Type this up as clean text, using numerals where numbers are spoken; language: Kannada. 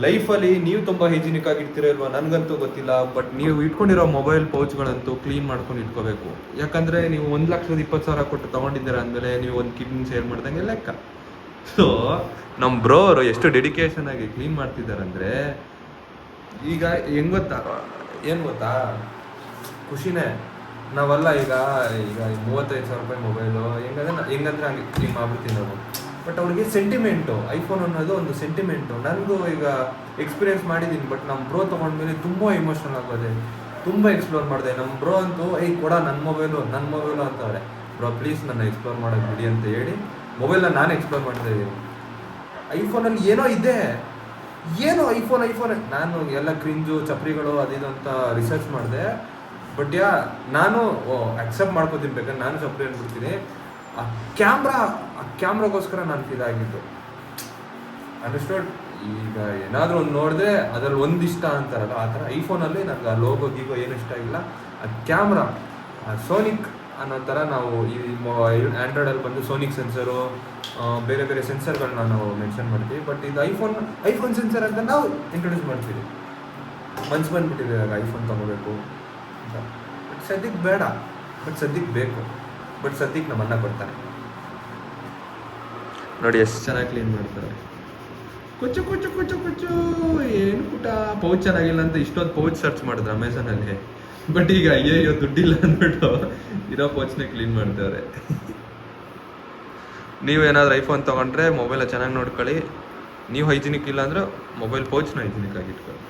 ಲೈಫಲ್ಲಿ ನೀವು ತುಂಬ ಹೈಜಿನಿಕ್ ಆಗಿರ್ತೀರ ಇಲ್ವಾ ನನಗಂತೂ ಗೊತ್ತಿಲ್ಲ. ಬಟ್ ನೀವು ಇಟ್ಕೊಂಡಿರೋ ಮೊಬೈಲ್ ಪೌಚ್ಗಳಂತೂ ಕ್ಲೀನ್ ಮಾಡ್ಕೊಂಡು ಇಟ್ಕೋಬೇಕು. ಯಾಕಂದರೆ ನೀವು 1,20,000 ಕೊಟ್ಟು ತೊಗೊಂಡಿದ್ದೀರ ಅಂದಮೇಲೆ ನೀವು ಒಂದು ಕಿಡ್ನಿ ಸೇಲ್ ಮಾಡ್ದಂಗೆ ಲೆಕ್ಕ. ಸೊ ನಮ್ಮ ಬ್ರೋ ಅವರು ಎಷ್ಟು ಡೆಡಿಕೇಶನ್ ಆಗಿ ಕ್ಲೀನ್ ಮಾಡ್ತಿದ್ದಾರೆ ಅಂದರೆ, ಈಗ ಹೆಂಗೆ ಗೊತ್ತಾ, ಏನು ಗೊತ್ತಾ, ಖುಷಿನೇ. ನಾವೆಲ್ಲ ಈಗ 35,000 ರೂಪಾಯಿ ಮೊಬೈಲು ಹೆಂಗಂದ್ರೆ ಹಂಗೆ ಕ್ಲೀನ್ ಮಾಡ್ಬಿಡ್ತೀವಿ ನಾವು. ಬಟ್ ಅವ್ರಿಗೆ ಸೆಂಟಿಮೆಂಟು, ಐಫೋನ್ ಅನ್ನೋದು ಒಂದು ಸೆಂಟಿಮೆಂಟು. ನನಗೂ ಈಗ ಎಕ್ಸ್ಪೀರಿಯೆನ್ಸ್ ಮಾಡಿದ್ದೀನಿ. ಬಟ್ ನಮ್ಮ ಬ್ರೋ ತೊಗೊಂಡ್ಮೇಲೆ ತುಂಬ ಇಮೋಷ್ನಲ್ ಆಗೋದೆ, ತುಂಬ ಎಕ್ಸ್ಪ್ಲೋರ್ ಮಾಡಿದೆ. ನಮ್ಮ ಬ್ರೋ ಅಂತೂ ಕೊಡ ನನ್ನ ಮೊಬೈಲು ಅಂತವ್ರೆ. ಬ್ರೋ ಪ್ಲೀಸ್ ನನ್ನ ಎಕ್ಸ್ಪ್ಲೋರ್ ಮಾಡೋಕ್ಕೆ ಬಿಡಿ ಅಂತ ಹೇಳಿ ಮೊಬೈಲ್ನ ನಾನು ಎಕ್ಸ್ಪ್ಲೋರ್ ಮಾಡ್ತಾ ಇದ್ದೀನಿ. ಐಫೋನಲ್ಲಿ ಏನೋ ಇದೆ, ಏನೋ ಐಫೋನ್ ನಾನು ಎಲ್ಲ ಕ್ರಿಂಜು ಚಪ್ರಿಗಳು ಅದಿದು ಅಂತ ರಿಸರ್ಚ್ ಮಾಡಿದೆ. ಬಟ್ ನಾನು ಅಕ್ಸೆಪ್ಟ್ ಮಾಡ್ಕೋತೀನಿ, ಬೇಕಾದ್ರೆ ನಾನು ಚಪ್ರಿ ಅಂದ್ಬಿಡ್ತೀನಿ. ಆ ಕ್ಯಾಮ್ರಾಗೋಸ್ಕರ ನಾನು ಇದಾಗಿದ್ದು ಅಂಡರ್ಸ್ಟುಡ್. ಈಗ ಏನಾದರೂ ಒಂದು ನೋಡಿದ್ರೆ ಅದ್ರಲ್ಲಿ ಒಂದು ಇಷ್ಟ ಅಂತಾರಲ್ಲ, ಆ ಥರ ಐಫೋನಲ್ಲಿ ನನಗೆ ಆ ಲೋಗೋ ಗೀಗೋ ಏನು ಇಷ್ಟ ಆಗಿಲ್ಲ. ಆ ಕ್ಯಾಮ್ರಾ, ಆ ಸೋನಿಕ್ ಅನ್ನೋ ಥರ ನಾವು ಈ ಆ್ಯಂಡ್ರಾಯ್ಡಲ್ಲಿ ಬಂದು ಸೋನಿಕ್ ಸೆನ್ಸರು, ಬೇರೆ ಬೇರೆ ಸೆನ್ಸರ್ಗಳನ್ನ ನಾವು ಮೆನ್ಷನ್ ಮಾಡ್ತೀವಿ. ಬಟ್ ಇದು ಐಫೋನ್ ಸೆನ್ಸರ್ ಅಂತ ನಾವು ಇಂಟ್ರೊಡ್ಯೂಸ್ ಮಾಡ್ತೀವಿ. ಮನ್ಸು ಬಂದುಬಿಟ್ಟಿದೆ ಇವಾಗ ಐಫೋನ್ ತೊಗೋಬೇಕು ಅಂತ. ಬಟ್ ಸದ್ಯಕ್ಕೆ ಬೇಡ, ಬಟ್ ಸದ್ಯಕ್ಕೆ ಬೇಕು. ಬಟ್ ಸದ್ಯಕ್ಕೆ ನಮ್ಮ ಅಣ್ಣ ಬರ್ತಾನೆ ನೋಡಿ, ಎಷ್ಟು ಚೆನ್ನಾಗಿ ಕ್ಲೀನ್ ಮಾಡ್ತಾರೆ. ಕುಚ್ಚು ಕುಚ್ಚು ಕುಚ್ಚು ಕುಚ್ಚು ಏನು ಪುಟ ಪೌಚ್ ಚೆನ್ನಾಗಿಲ್ಲ ಅಂತ ಇಷ್ಟೊಂದು ಪೌಚ್ ಸರ್ಚ್ ಮಾಡಿದ್ರು ಅಮೆಝಾನಲ್ಲಿ. ಬಟ್ ಈಗ ಅಯ್ಯೋ ದುಡ್ಡಿಲ್ಲ ಅಂದ್ಬಿಟ್ಟು ಇರೋ ಪೌಚ್ನೇ ಕ್ಲೀನ್ ಮಾಡ್ತಾರೆ. ನೀವೇನಾದ್ರೂ ಐಫೋನ್ ತೊಗೊಂಡ್ರೆ ಮೊಬೈಲ ಚೆನ್ನಾಗಿ ನೋಡ್ಕೊಳ್ಳಿ. ನೀವು ಹೈಜಿನಿಕ್ ಇಲ್ಲ ಅಂದ್ರೆ ಮೊಬೈಲ್ ಪೌಚ್ನ ಹೈಜಿನಿಕ್ ಆಗಿ ಇಟ್ಕೊಳ್ಳಿ.